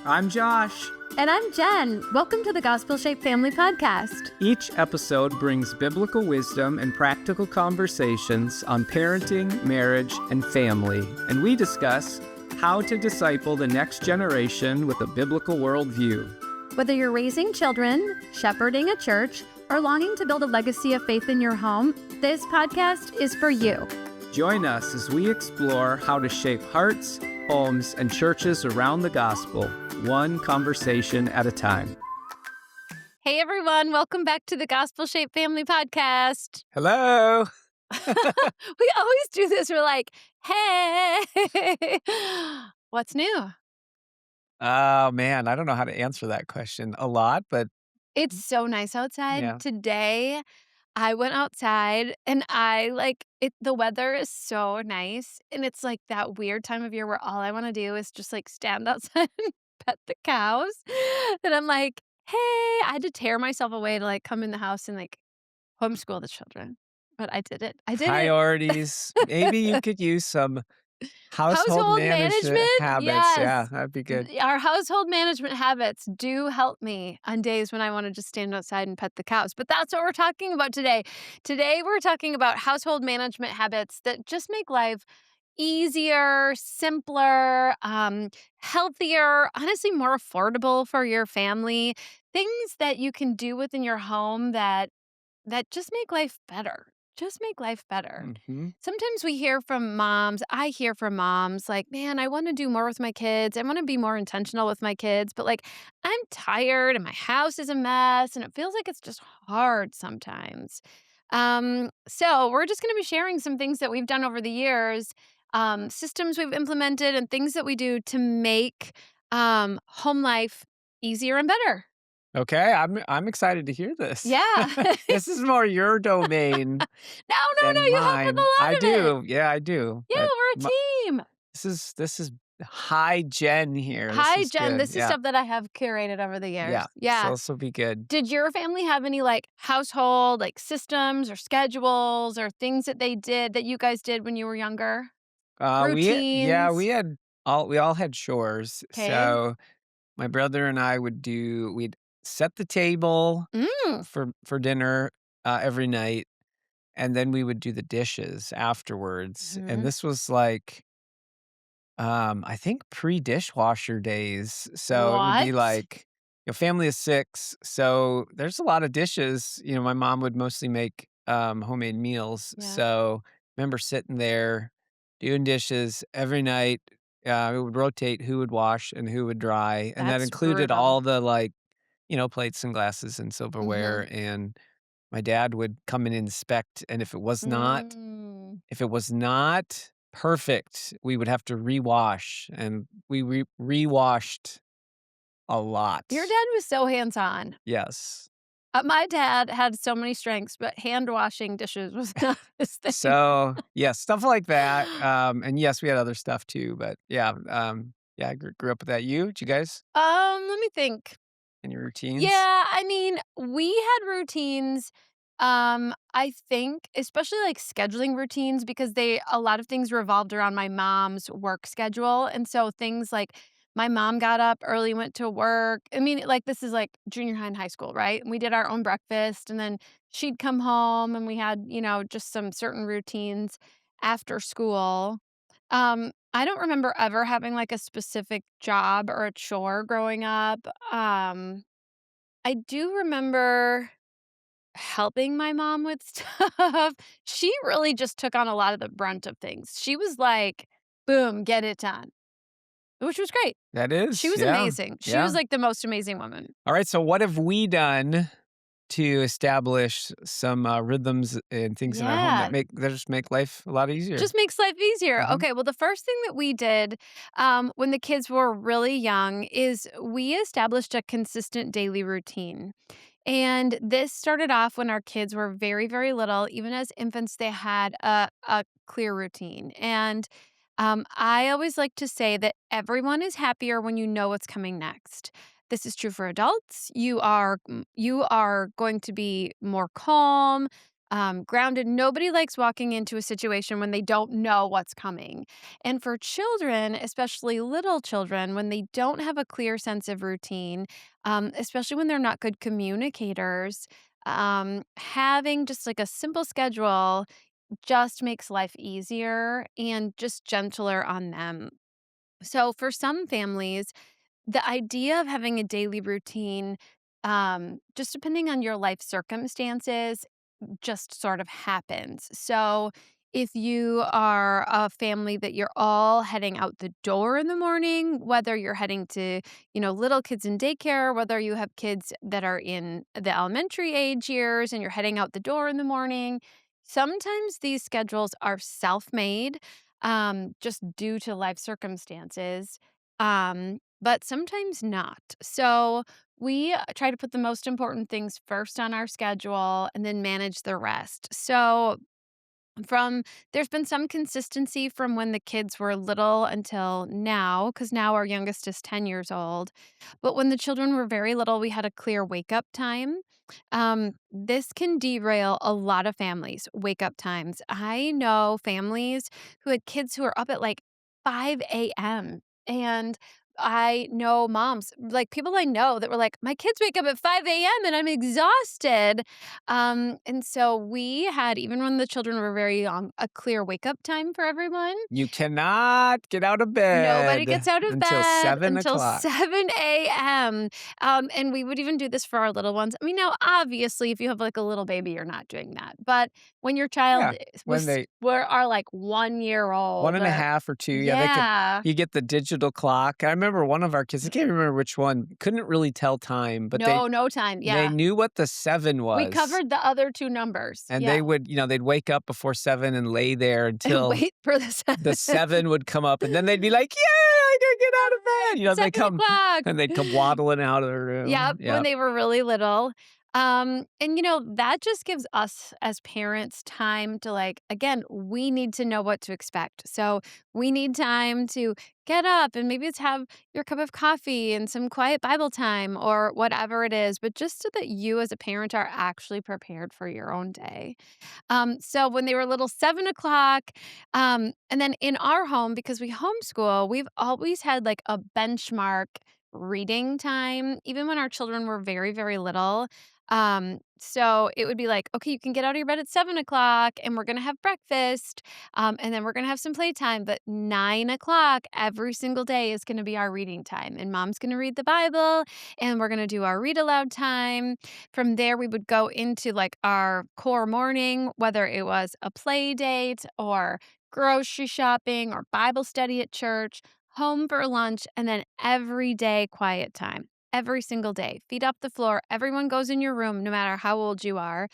I'm Josh. And I'm Jen. Welcome to the Gospel Shaped Family Podcast. Each episode brings biblical wisdom and practical conversations on parenting, marriage, and family. And we discuss how to disciple the next generation with a biblical worldview. Whether you're raising children, shepherding a church, or longing to build a legacy of faith in your home, this podcast is for you. Join us as we explore how to shape hearts, homes, and churches around the gospel, one conversation at a time. Hey, everyone. Welcome back to the Gospel Shaped Family Podcast. Hello. We always do this. We're like, hey, what's new? Oh, man, I don't know how to answer that question. A lot, but It's so nice outside. yeah. Today, I went outside and the weather is so nice. And it's like that weird time of year where all I want to do is just like stand outside and pet the cows. And I'm like, hey, I had to tear myself away to like come in the house and like homeschool the children. But I did it. Priorities. Maybe you could use some household management habits. Yes. Yeah, that'd be good. Our household management habits do help me on days when I want to just stand outside and pet the cows. But that's what we're talking about today. Today, we're talking about household management habits that just make life easier, simpler, healthier, honestly, more affordable for your family. Things that you can do within your home that just make life better. Just make life better. Mm-hmm. Sometimes we hear from moms, I hear from moms like, man, I want to do more with my kids. I want to be more intentional with my kids, but like I'm tired and my house is a mess and it feels like it's just hard sometimes. So we're just going to be sharing some things that we've done over the years, systems we've implemented and things that we do to make home life easier and better. Okay, I'm excited to hear this. Yeah. This is more your domain No, than you help with mine. a lot I of it. do. Yeah, I do. Yeah, But we're a team. this is high Jen here. Hi, This is Jen. good. This is stuff that I have curated over the years. Yeah. So this will be good. Did your family have any like household like systems or schedules or things that they did that you guys did when you were younger? Routines? We all had chores. Okay. So my brother and I we'd set the table for dinner every night, and then we would do the dishes afterwards. And this was like, I think pre-dishwasher days. So it would be What? like, family of 6. So there's a lot of dishes. My mom would mostly make homemade meals. Yeah. So I remember sitting there doing dishes every night. It would rotate who would wash and who would dry. And that That's included brutal. all the plates and glasses and silverware. And my dad would come and inspect. And if it was not perfect, we would have to rewash. And we rewashed a lot. Your dad was so hands-on. Yes. My dad had so many strengths, but hand washing dishes was not his thing. So, yeah, stuff like that. And yes, we had other stuff too. But yeah, I grew up with that. Did you guys? Let me think. Any routines? Yeah, I mean, we had routines. I think, especially like scheduling routines, because a lot of things revolved around my mom's work schedule. And so things like my mom got up early, went to work. I mean, like this is like junior high and high school, right? And we did our own breakfast and then she'd come home and we had, just some certain routines after school. I don't remember ever having like a specific job or a chore growing up. I do remember helping my mom with stuff. She really just took on a lot of the brunt of things. She was like, boom, get it done, which was great. That is. She was amazing. She was like the most amazing woman. All right. So what have we done to establish some rhythms and things in our home that just make life a lot easier? Just makes life easier. Okay, well, the first thing that we did when the kids were really young is we established a consistent daily routine. And this started off when our kids were very, very little. Even as infants, they had a clear routine. And I always like to say that everyone is happier when you know what's coming next. This is true for adults. You are going to be more calm. grounded. Nobody likes walking into a situation when they don't know what's coming. And for children, especially little children, when they don't have a clear sense of routine, especially when they're not good communicators, having just like a simple schedule just makes life easier and just gentler on them. So for some families, the idea of having a daily routine, just depending on your life circumstances, just sort of happens. So, if you are a family that you're all heading out the door in the morning, whether you're heading to, little kids in daycare, whether you have kids that are in the elementary age years and you're heading out the door in the morning, sometimes these schedules are self-made, just due to life circumstances. But sometimes not. So, we try to put the most important things first on our schedule and then manage the rest. So, from there's been some consistency from when the kids were little until now, because now our youngest is 10 years old. But when the children were very little, we had a clear wake up time. This can derail a lot of families' wake up times. I know families who had kids who are up at like 5 a.m. And I know moms, like people I know that were like, my kids wake up at 5 a.m. and I'm exhausted. And so we had, even when the children were very young, a clear wake up time for everyone. You cannot get out of Nobody bed gets out of until bed 7 until o'clock. 7 a.m. And we would even do this for our little ones. I mean, now, obviously, if you have like a little baby, you're not doing that. But when your child Yeah, when they are like 1 year one old and a or, half or 2, yeah, they could yeah, you get the digital clock. I remember one of our kids, I can't remember which one, couldn't really tell time, but no time. they Yeah. knew what the 7 We was, covered the other two numbers. and they Yeah. would they'd wake up before 7 and lay there And until wait for the the 7. 7 would come up, and then they'd be like, "Yay, I can get out of bed." They 7 o'clock. they'd come waddling out of the room. Yep, when Yep. they were really little. And that just gives us as parents time to like, again, we need to know what to expect. So we need time to get up and maybe it's have your cup of coffee and some quiet Bible time or whatever it is, but just so that you as a parent are actually prepared for your own day. So when they were little, 7 o'clock. And then in our home, because we homeschool, we've always had like a benchmark reading time, even when our children were very, very little. So it would be like, okay, you can get out of your bed at 7 o'clock and we're going to have breakfast. And then we're going to have some playtime. But 9 o'clock every single day is going to be our reading time. And mom's going to read the Bible and we're going to do our read aloud time. From there, we would go into like our core morning, whether it was a play date or grocery shopping or Bible study at church, home for lunch, and then everyday quiet time. Every single day. Feet up the floor. Everyone goes in your room, no matter how old you are.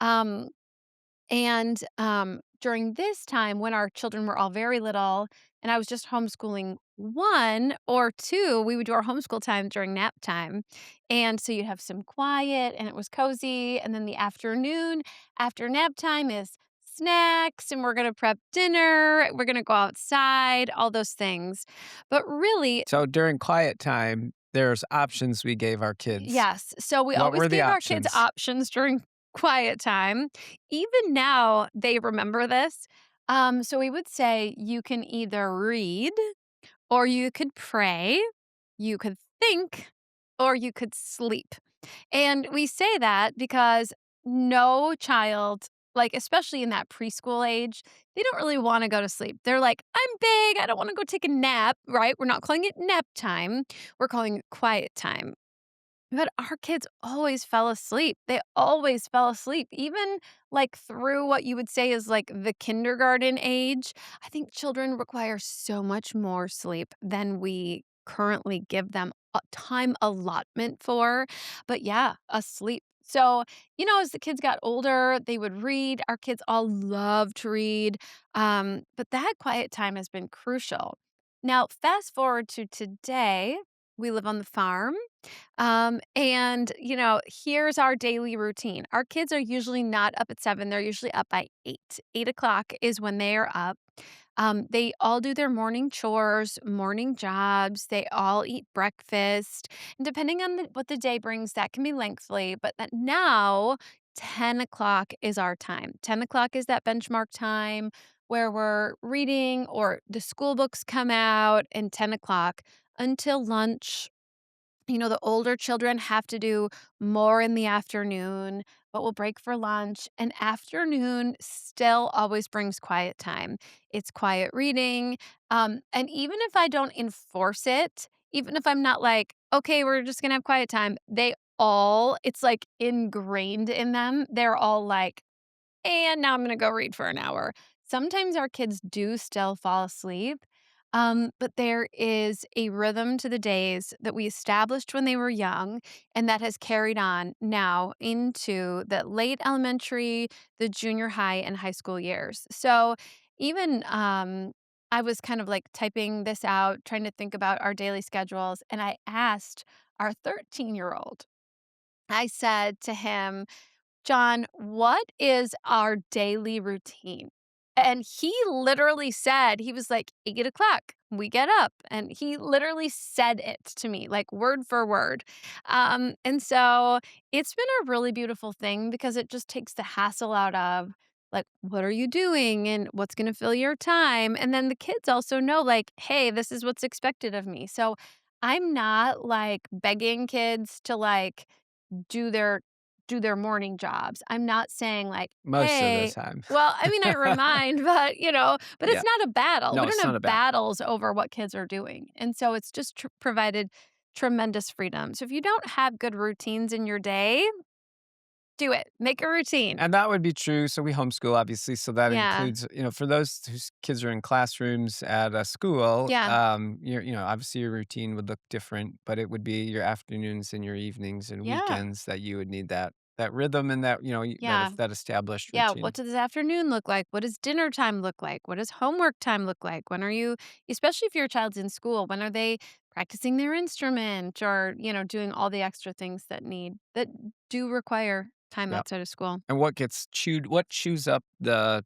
Um, and during this time, when our children were all very little, and I was just homeschooling one or two, we would do our homeschool time during nap time. And so you'd have some quiet and it was cozy. And then the afternoon after nap time is snacks and we're going to prep dinner. We're going to go outside, all those things. But really, So during quiet time, there's options we gave our kids. yes. So we What always were the gave our kids options? options during quiet time. Even now, they remember this. So we would say you can either read, or you could pray, you could think, or you could sleep. And we say that because no child, like especially in that preschool age, they don't really want to go to sleep. They're like, I'm big. I don't want to go take a nap, right? We're not calling it nap time. We're calling it quiet time. But our kids always fell asleep. They always fell asleep, even like through what you would say is like the kindergarten age. I think children require so much more sleep than we currently give them a time allotment for. But yeah, asleep. So, as the kids got older, they would read. Our kids all love to read. But that quiet time has been crucial. Now, fast forward to today, we live on the farm. Here's our daily routine. Our kids are usually not up at 7. They're usually up by 8. 8 o'clock is when they are up. They all do their morning chores, morning jobs. They all eat breakfast. And depending on what the day brings, that can be lengthy. But that now 10 o'clock is our time. 10 o'clock is that benchmark time where we're reading or the school books come out, and 10 o'clock until lunch. The older children have to do more in the afternoon, but we'll break for lunch. And afternoon still always brings quiet time. It's quiet reading. And even if I don't enforce it, even if I'm not like, okay, we're just going to have quiet time, it's like ingrained in them. They're all like, and now I'm gonna go read for an hour. Sometimes our kids do still fall asleep, but there is a rhythm to the days that we established when they were young, and that has carried on now into the late elementary, the junior high, and high school years. So even I was kind of like typing this out, trying to think about our daily schedules, and I asked our 13-year-old, I said to him, John, what is our daily routine? And he literally said, he was like, 8 o'clock, we get up. And he literally said it to me, like word for word. And so it's been a really beautiful thing because it just takes the hassle out of, like, what are you doing and what's going to fill your time? And then the kids also know, like, hey, this is what's expected of me. So I'm not like begging kids to like, do their do their morning jobs. I'm not saying like, Most of the "Hey." time. Well, I mean, I remind, but, but it's Yeah. not a battle. No, We don't it's not a have bad. battles over what kids are doing. And so it's just provided tremendous freedom. So if you don't have good routines in your day, do it. Make a routine. And that would be true. So we homeschool, obviously. So that Yeah. includes, for those whose kids are in classrooms at a school, Yeah. obviously your routine would look different, but it would be your afternoons and your evenings and Yeah. weekends that you would need that rhythm and that, Yeah. that established Yeah, what routine. does afternoon look like? What does dinner time look like? What does homework time look like? When are you, especially if your child's in school, when are they practicing their instrument or, doing all the extra things that do require time Yeah. outside of school? And what chews up the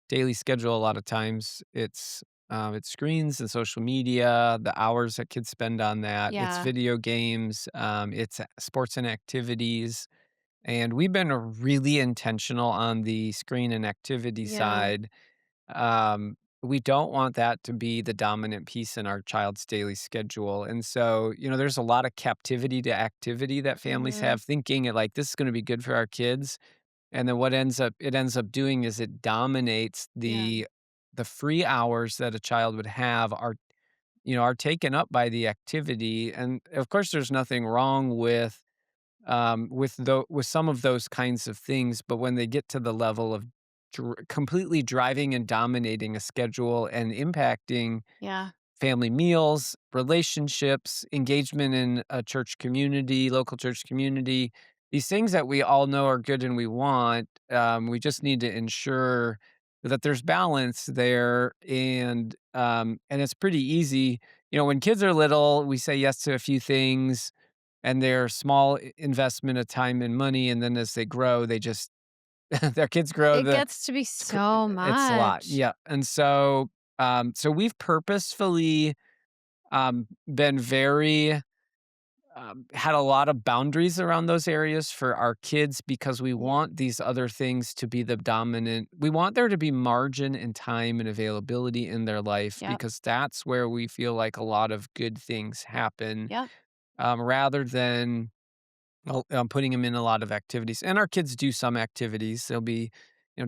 daily schedule a lot of times, it's screens and social media, the hours that kids spend on that, it's Yeah. video games, it's sports and activities. And we've been really intentional on the screen and activity Yeah. side. We don't want that to be the dominant piece in our child's daily schedule. And so, there's a lot of captivity to activity that families Mhm. have, thinking it like this is going to be good for our kids. And then what ends up doing is it dominates Yeah. the free hours that a child would have are taken up by the activity. And of course, there's nothing wrong with some of those kinds of things, but when they get to the level of completely driving and dominating a schedule and impacting Yeah. family meals, relationships, engagement in a church community, local church community, these things that we all know are good and we want, we just need to ensure that there's balance there, and it's pretty easy. When kids are little, we say yes to a few things, and they're small investment of time and money, and then as they grow, they just their kids grow, It gets to be so it's a lot, much. yeah, and so we've purposefully, been very had a lot of boundaries around those areas for our kids because we Yeah. want these other things to be the dominant. We want there to be margin and time and availability in their life Yep. because that's where we feel like a lot of good things happen, Yep. rather than putting him in a lot of activities, and our kids do some activities. They'll be,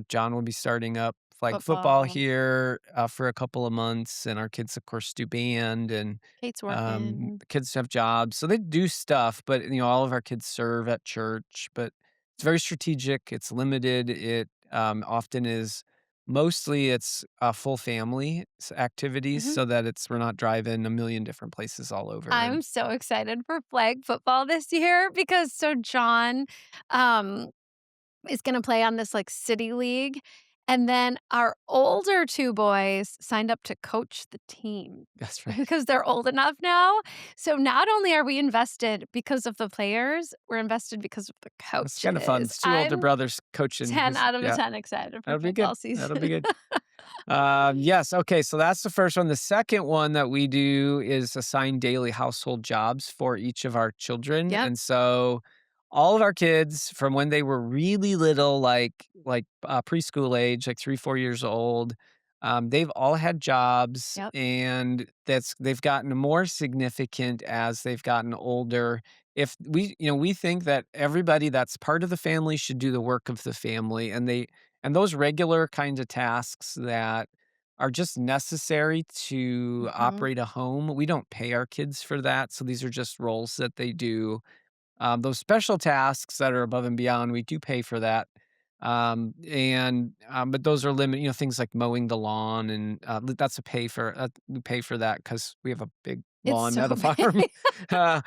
John will be starting up flag football Football. here for a couple of months, and our kids, of course, do band, and Kate's working. the kids have jobs, so they do stuff. But all of our kids serve at church, but it's very strategic. It's limited. It often is. Mostly, it's full family activities, Mhm. so that we're not driving a million different places all over, I'm and so excited for flag football this year because so John, um, is gonna play on this, like, city league, and then our older 2 boys signed up to coach the team that's right. because they're old enough now. So not only are we invested because of the players, we're invested because of the It's kinda fun. coaches. It's 2 older I'm brothers coaching 10 his out of yeah, 10 excited for that'll be good. football That'll be season. good. Yes, okay, so that's the first one. The second one that we do is assign daily household jobs for each of our children, Yep. and so all of our kids from when they were really little, preschool age, like 3, 4 years old, they've all had jobs, Yep. and they've gotten more significant as they've gotten older. If we think that everybody that's part of the family should do the work of the family, and those regular kinds of tasks that are just necessary to Mhm. operate a home. We don't pay our kids for that, so these are just roles that they do. Those special tasks that are above and beyond, we do pay for that. But those are limited, things like mowing the lawn, and that's we pay for that because we have a big It's lawn, not so a farm. big A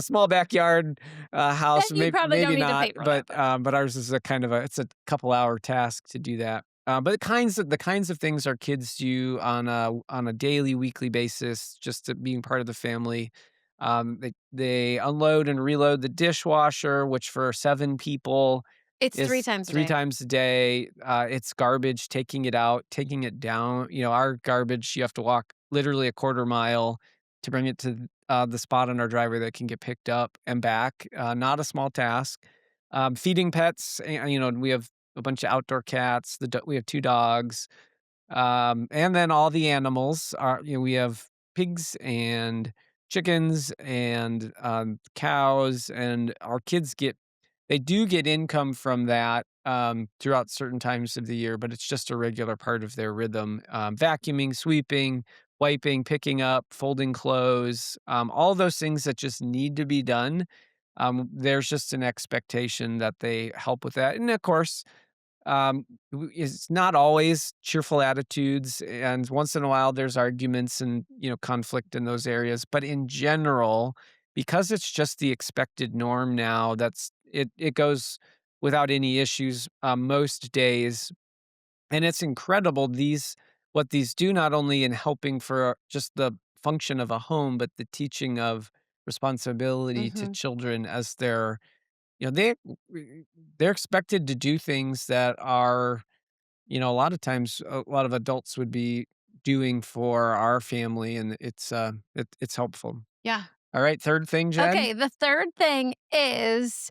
small backyard that house, you probably don't maybe need to not, pay for that, but but ours is it's a couple hour task to do that. But the kinds of things our kids do on a daily, weekly basis, just to being part of the family. They unload and reload the dishwasher, which for 7 people it's 3 is times a 3 day. times a day. It's garbage, taking it out, taking it down. Our garbage, you have to walk literally a quarter mile to bring it to the spot on our driveway that can get picked up and back. Not a small task. Feeding pets, we have a bunch of outdoor cats. We have 2 dogs. And then all the animals are, we have pigs and chickens and cows, and our kids they do get income from that throughout certain times of the year, but it's just a regular part of their rhythm. Vacuuming, sweeping, wiping, picking up, folding clothes, all those things that just need to be done. There's just an expectation that they help with that. And of course, it's not always cheerful attitudes, and once in a while there's arguments and conflict in those areas. But in general, because it's just the expected norm now, it goes without any issues most days. And it's incredible what these do, not only in helping for just the function of a home, but the teaching of responsibility to Mhm. children as you know, they they're expected to do things that are, a lot of times a lot of adults would be doing for our family, and it's helpful. Yeah. All right, third thing, Jen? Okay, the third thing is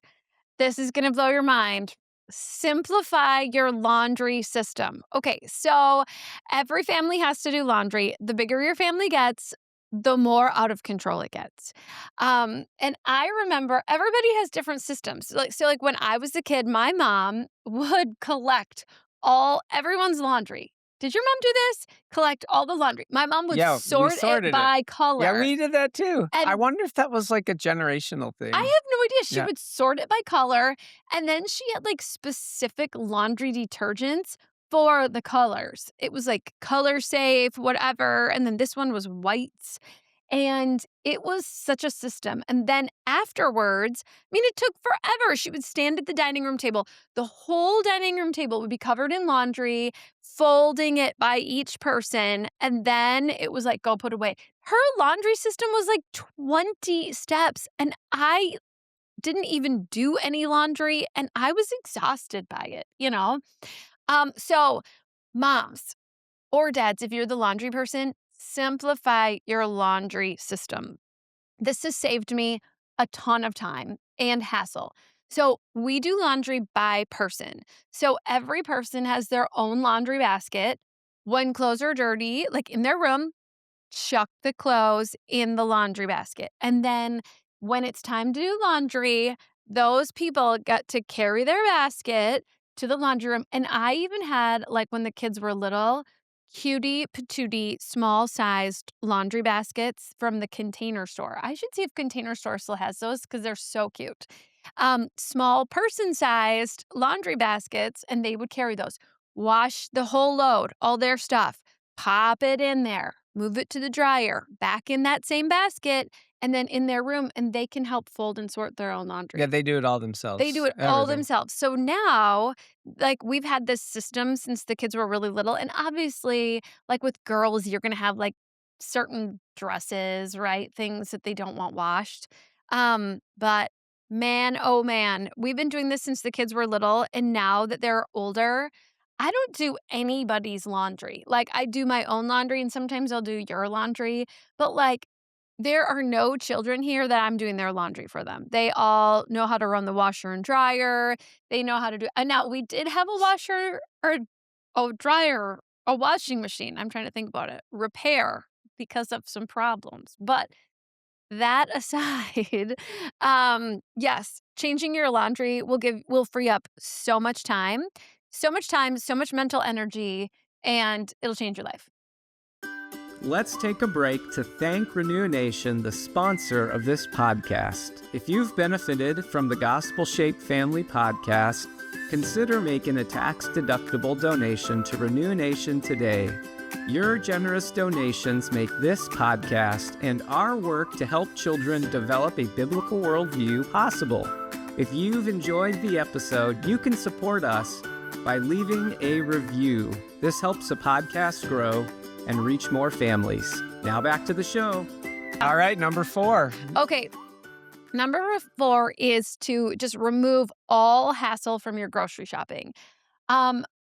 this is gonna blow your mind. Simplify your laundry system. Okay, so every family has to do laundry. The bigger your family gets, the more out of control it gets. And I remember everybody has different systems. Like when I was a kid, my mom would collect all everyone's laundry. Did your mom do this? Collect all the laundry. My mom would Yeah, we sort it sorted it. by Yeah, color. we did that too. I And wonder if that was like a generational I thing. have no idea. She Yeah. would sort it by color, and then she had, like, specific laundry detergents for the colors. It was, like, color safe, whatever, and then this one was whites, and it was such a system, and then afterwards, I mean, it took forever. She would stand at the dining room table. The whole dining room table would be covered in laundry, folding it by each person, and then it was like, "Go put away." Her laundry system was like 20 steps, and I didn't even do any laundry, and I was exhausted by it? So moms or dads, if you're the laundry person, simplify your laundry system. This has saved me a ton of time and hassle. So we do laundry by person. So every person has their own laundry basket. When clothes are dirty, like in their room, chuck the clothes in the laundry basket. And then when it's time to do laundry, those people got to carry their basket to the laundry room. And I even had, like, when the kids were little, cutie patootie small sized laundry baskets from the Container Store. I should see if Container Store still has those because they're so cute. Small person sized laundry baskets, and they would carry those. Wash the whole load, all their stuff, pop it in there, move it to the dryer, back in that same basket, and then in their room, and they can help fold and sort their own Yeah, laundry. they do it all They do themselves, it all everything. themselves. So now, like, we've had this system since the kids were really little. And obviously, like with girls, you're going to have like certain dresses, right? Things that they don't want washed. But man, oh man, we've been doing this since the kids were little. And now that they're older, I don't do anybody's laundry. Like, I do my own laundry and sometimes I'll do your laundry. But like, There are no children here that I'm doing their laundry for them. They all know how to run the washer and dryer. They know how to do and now we did have a washer or a dryer, a washing machine, I'm trying to think about it, repair because of some problems, but that aside, yes, changing your laundry will free up so much time, so much mental energy, and it'll change your life. Let's take a break to thank Renew Nation, the sponsor of this podcast. If you've benefited from the Gospel Shaped Family podcast, consider making a tax-deductible donation to Renew Nation today. Your generous donations make this podcast and our work to help children develop a biblical worldview possible. If you've enjoyed the episode, you can support us by leaving a review. This helps the podcast grow and reach more families. Now back to the show. All right, number 4. Okay. Number 4 is to just remove all hassle from your grocery shopping.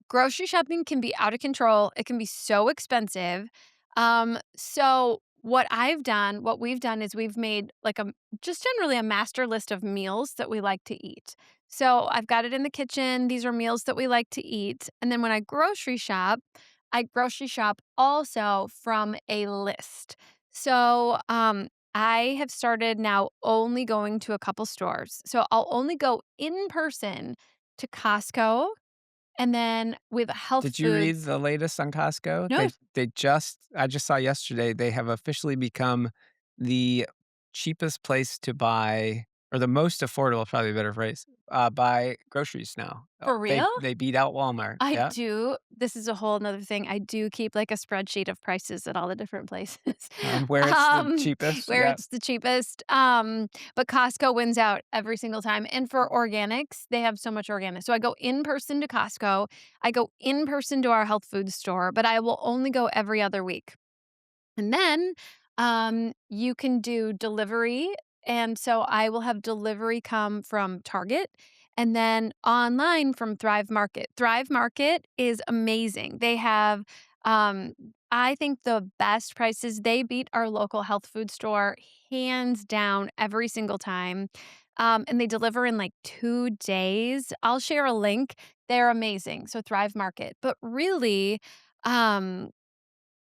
Grocery shopping can be out of control. It can be so expensive. So what we've done is we've made like just generally a master list of meals that we like to eat. So I've got it in the kitchen. These are meals that we like to eat. And then when I grocery shop also from a list. So, I have started now only going to a couple stores. So I'll only go in person to Costco and then with health Did you read foods. the latest on Costco? No, I just saw yesterday they have officially become the cheapest place to buy, or the most affordable, probably a better phrase, buy groceries now. for real? They beat out Walmart. I Yeah. do. This is a whole nother thing. I do keep like a spreadsheet of prices at all the different places. Where it's the cheapest. Where Yeah. it's the cheapest. But Costco wins out every single time. And for organics, they have so much organic. So I go in person to Costco. I go in person to our health food store, but I will only go every other week. And then you can do delivery. And so I will have delivery come from Target and then online from Thrive Market. Thrive Market is amazing. They have, um, I think, the best prices. They beat our local health food store hands down every single time. And they deliver in like 2 days. I'll share a link. They're amazing. So Thrive Market. But really, um,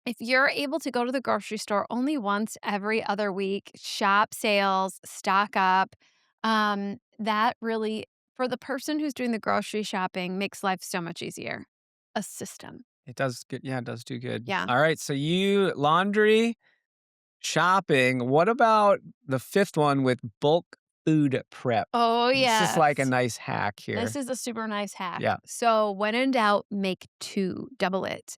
if you're able to go to the grocery store only once every other week, shop sales, stock up, that really, for the person who's doing the grocery shopping, makes life so much easier. A system. It does good. Yeah, it does do good. Yeah. All right. So you laundry, shopping. What about the 5th one with bulk food prep? Oh, This is like a yes. nice hack This here. is a super nice hack. Yeah. So when in doubt, make 2, double it.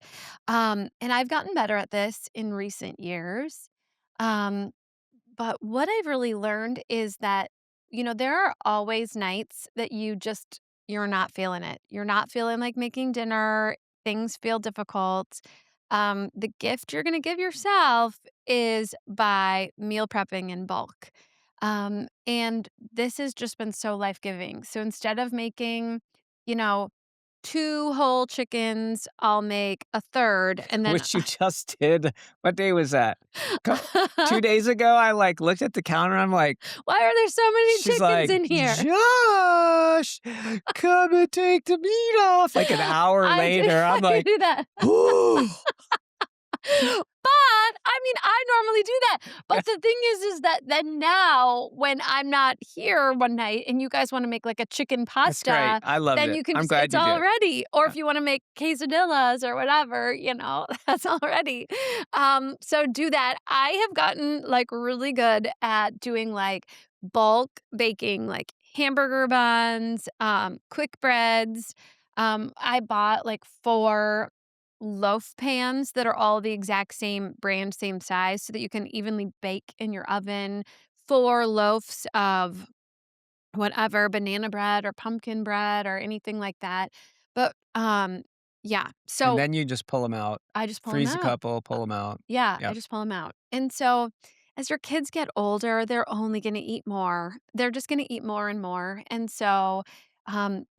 And I've gotten better at this in recent years. Um, But what I've really learned is that, there are always nights that you're not feeling it. You're not feeling like making dinner. Things feel difficult. The gift you're going to give yourself is by meal prepping in bulk. And this has just been so life giving. So instead of making, you know, 2 whole chickens, I'll make a third and then Which you just did. What day was that? Co 2 days ago, I, like, looked at the counter, I'm like, why are there so many she's chickens like, in here? "Josh, come and take the meat off." Like, an hour I do later, I'm I like, do that. "Ooh." But, I mean, I normally do that. But the thing is that then now when I'm not here one night and you guys wanna make, like, a chicken That's great. pasta, I loved then it. you can I'm just glad it's you all did. ready. Or Yeah. if you wanna make quesadillas or whatever, that's all ready. So do that. I have gotten, like, really good at doing, like, bulk baking, like hamburger buns, quick breads. I bought, like, 4 loaf pans that are all the exact same brand, same size so that you can evenly bake in your oven. 4 loaves of whatever, banana bread or pumpkin bread or anything like that. But, yeah, And so then you just pull them out. I just pull them Freeze a out. couple, pull them out. Yeah, I Yep. just pull them out. And so as your kids get older, they're only gonna eat more. They're just gonna eat more and more. And so,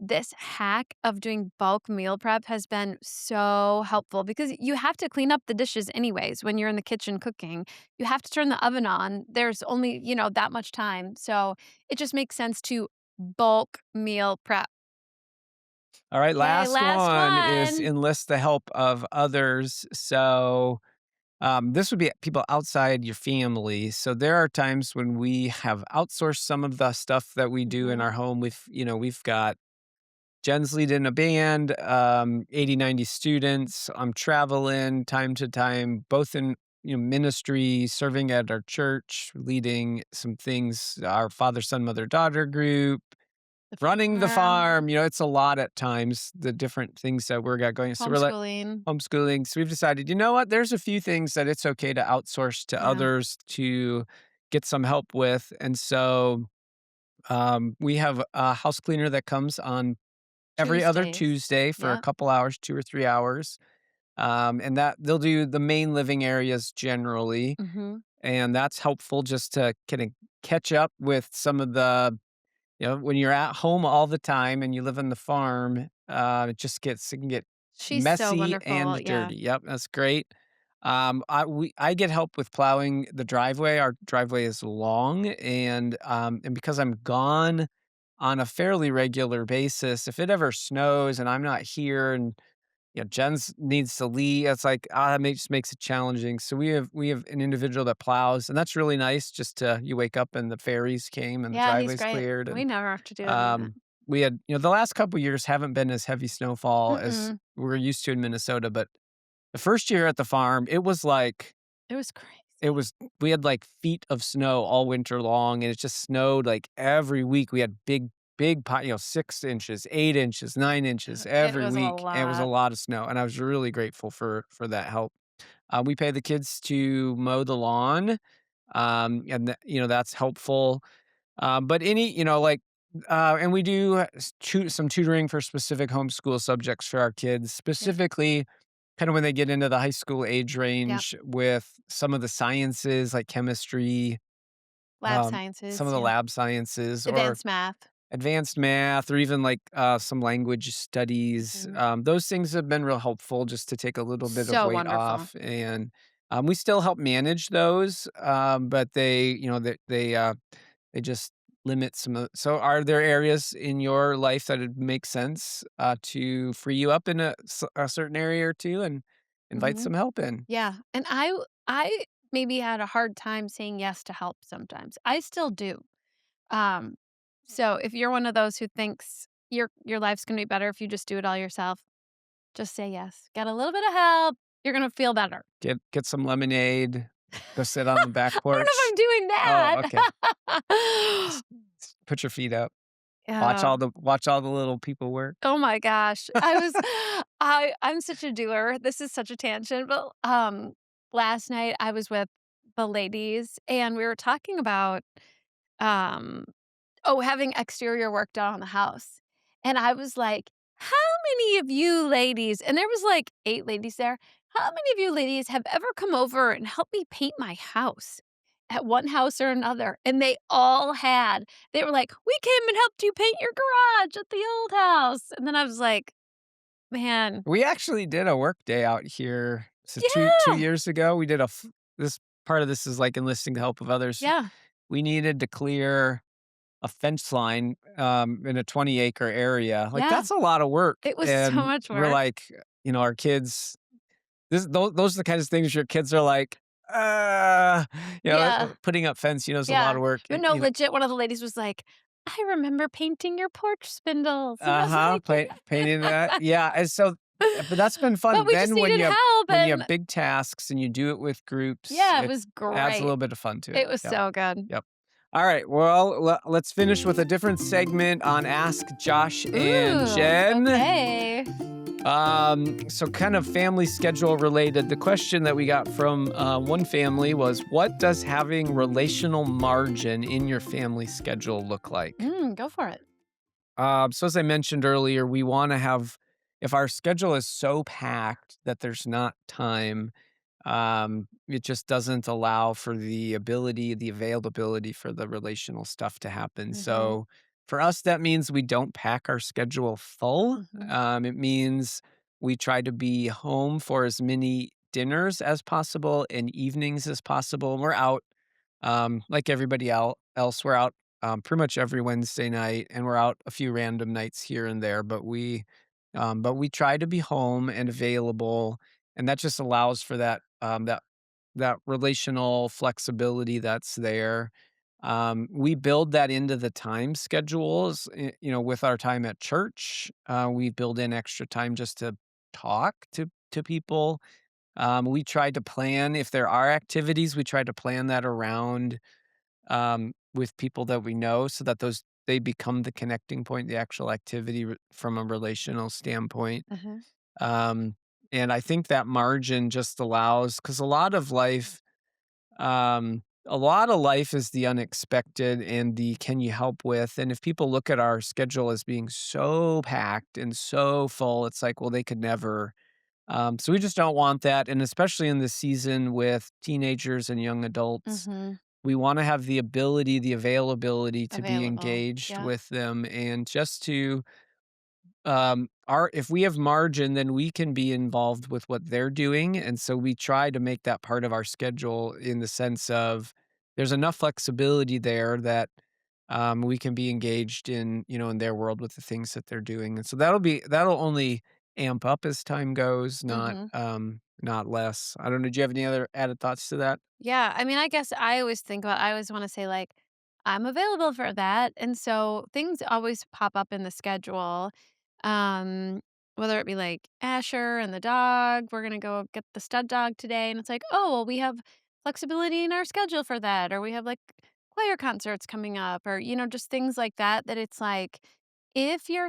this hack of doing bulk meal prep has been so helpful because you have to clean up the dishes anyways when you're in the kitchen cooking. You have to turn the oven on. There's only, that much time. So it just makes sense to bulk meal prep. All right, Okay, last last one is one. enlist the help of others. So, this would be people outside your family. So there are times when we have outsourced some of the stuff that we do in Mhm. our home. We've got Jen's leading a band, 80, 90 students. I'm traveling time to time, both in ministry, serving at our church, leading some things, our father, son, mother, daughter group, The running the farm, farm. It's a lot at times, the different things that we're got going. So we're like homeschooling. homeschooling. So we've decided, you know what? There's a few things that it's okay to outsource to Yeah. others to get some help with. And so we have a house cleaner that comes on every other Tuesdays. Tuesday for a Yep. couple hours, 2 or 3 hours. And that they'll do the main living areas generally. Mhm. And that's helpful just to kind of catch up with some of the, when you're at home all the time and you live on the farm, it can get She's so messy wonderful. and Yeah. dirty. Yep, that's great. I get help with plowing the driveway. Our driveway is long, and because I'm gone on a fairly regular basis, if it ever snows and I'm not here, and Jens needs to leave. It's like, just makes it challenging. So we have an individual that plows, and that's really nice. Just to you wake up and the ferries came and the Yeah, he's driveway's great. cleared, We and never have to do any of that. um, we had the last couple years haven't been as heavy snowfall as Mm-mm. we're used to in Minnesota, but the first year at the farm, it was like It was crazy. it was we had, like, feet of snow all winter long, and it just snowed, like, every week. We had big 6 inches, 8 inches, 9 inches It every was a week, and it was a lot. lot of snow, and I was really grateful for that help. We pay the kids to mow the lawn, and that's helpful. But any, and we do some tutoring for specific homeschool subjects for our kids, Yeah. specifically kind of when they get into the high school age Yep. range with some of the sciences like chemistry, Lab some of sciences, the yeah. lab sciences, or Advanced math. advanced math, or even like some language studies. Mhm. Those things have been real helpful just to take a little bit of So weight wonderful. off. And we still help manage those, but they just limit some of. So are there areas in your life that it makes sense, to free you up in a certain area or 2 and invite Mhm. some help in? Yeah, and I maybe had a hard time saying yes to help sometimes. I still do. Um, so if you're one of those who thinks your life's gonna be better if you just do it all yourself, just say yes. Get a little bit of help, you're gonna feel better. Get some lemonade, go sit on the back I don't know if porch. I'm doing Oh, okay. that. Just put your feet up. Yeah. Watch all the little people work. Oh my gosh. I'm such a doer. This is such a tangent, but, last night I was with the ladies and we were talking about, um, having exterior work done on the house. And I was like, "How many of you ladies," and there was like 8 ladies there, "How many of you ladies have ever come over and helped me paint my house at one house or another?" And they all had. They were like, "We came and helped you paint your garage at the old house." And then I was like, "Man." We actually did a work day out here. So two Yeah. years ago, we did this part of this is like enlisting the help of others. Yeah. We needed to clear a fence line, in a 20-acre area. Like, Yeah. that's a lot of work, It was so and much we're work. like, our kids those are the kinds of things your kids are like, "Uh," Yeah. putting up fence, is a lot Yeah. of work, But no, legit, one of the ladies was like, "I remember painting your porch spindles." And I was uh-huh, like, "Yeah." painting that, yeah, and so but that's been But fun. we just Then needed help when you and have big tasks and you do it with groups, yeah, it it was adds a great. little bit of fun to it. It was Yep, so good. yep. Alright, well, let's finish with a different segment on Ask Josh and Ooh, Jen. okay. So kind of family schedule related. The question that we got from one family was, what does having relational margin in your family schedule look like? Go for it. So as I mentioned earlier, we want to have, if our schedule is so packed that there's not time, it just doesn't allow for the availability for the relational stuff to happen. Mhm. So For us, that means we don't pack our schedule full. Mhm. It means we try to be home for as many dinners as possible and evenings as possible. We're out, like everybody else, we're out pretty much every Wednesday night, and we're out a few random nights here and there. But we try to be home and available, and that just allows for that relational flexibility that's there. We build that into the time schedules, with our time at church. We build in extra time just to talk to people. We try to plan if there are activities, we try to plan that around with people that we know so that those they become the connecting point, the actual activity from a relational standpoint. Mhm. Um, and I think that margin just allows because a lot of life is the unexpected and the can you help with. And if people look at our schedule as being so packed and so full, it's like, well, they could never. So we just don't want that. And especially in this season with teenagers and young adults, Mhm. we want to have the ability, the availability to be Available. engaged Yep. with them and just to our if we have margin, then we can be involved with what they're doing, and so we try to make that part of our schedule in the sense of there's enough flexibility there that, we can be engaged in their world with the things that they're doing, and so that'll only amp up as time goes, Mhm. not less. I don't know, do you have any other added thoughts to that? Yeah, I mean, I guess I always wanna say, like, I'm available for that, and so things always pop up in the schedule, um, whether it be, like, Asher and the dog, we're gonna go get the stud dog today, and it's like, "Oh, well, we have flexibility in our schedule for that," or we have, like, choir concerts coming up, or, just things like that, that it's like, if your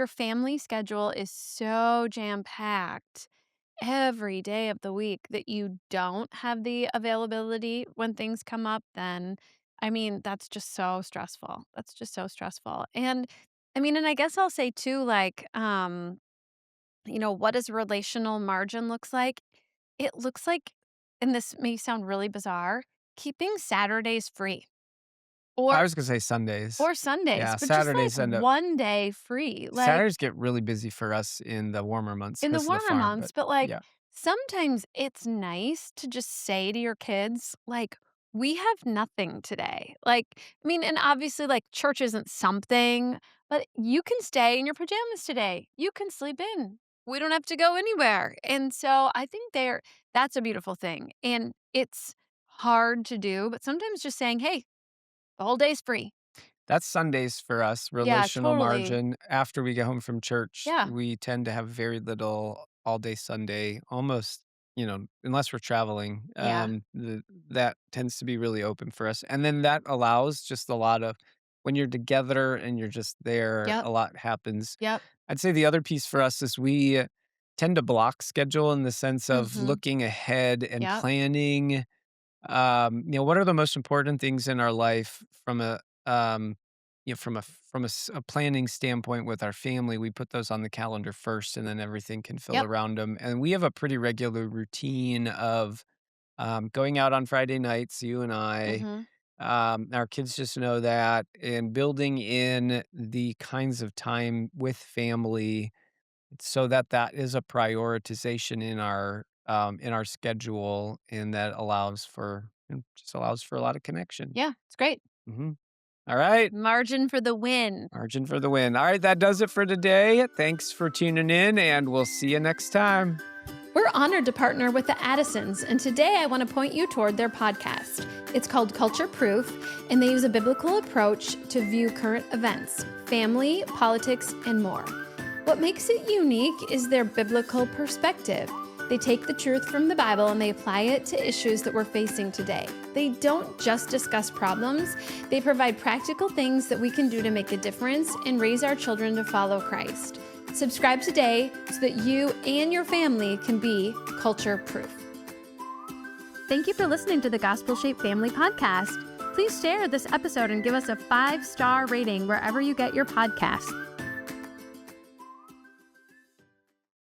family schedule is so jam-packed every day of the week that you don't have the availability when things come up, then I mean, that's just so stressful. That's just so stressful. And I mean, and I guess I'll say too, like, what does relational margin looks like? It looks like, and this may sound really bizarre, keeping Saturdays free I or was gonna say Sundays. or Sundays, Yeah, but just like Saturdays end up one day free. Like Saturdays get really busy for us in the warmer months in the because of the warmer farm, months, but but, like, yeah. sometimes it's nice to just say to your kids, like, "We have nothing today." Like, I mean, and obviously, like, church isn't something, but you can stay in your pajamas today. You can sleep in. We don't have to go anywhere, and so I think that's a beautiful thing, and it's hard to do, but sometimes just saying, "Hey, the whole day's free." That's Sundays for us, Yeah, relational totally. margin. After we get home from church, Yeah, we tend to have very little all day Sunday, almost, unless we're traveling. yeah. That tends to be really open for us. And then that allows just a lot of when you're together and you're just there, Yep, a lot happens. yep, I'd say the other piece for us is we tend to block schedule in the sense of mhm, looking ahead and yep, planning what are the most important things in our life from a planning standpoint with our family? We put those on the calendar first, and then everything can fill yep, around them. And we have a pretty regular routine of going out on Friday nights. You and I, mhm, our kids just know that, and building in the kinds of time with family so that is a prioritization in our schedule, and that just allows for a lot of connection. yeah, it's great. Mhm. All right. Margin for the win. Margin for the win. All right, that does it for today. Thanks for tuning in, and we'll see you next time. We're honored to partner with the Addisons, and today I want to point you toward their podcast. It's called Culture Proof, and they use a biblical approach to view current events, family, politics, and more. What makes it unique is their biblical perspective. They take the truth from the Bible and they apply it to issues that we're facing today. They don't just discuss problems, they provide practical things that we can do to make a difference and raise our children to follow Christ. Subscribe today so that you and your family can be culture proof. Thank you for listening to the Gospel Shaped Family Podcast. Please share this episode and give us a 5-star rating wherever you get your podcasts.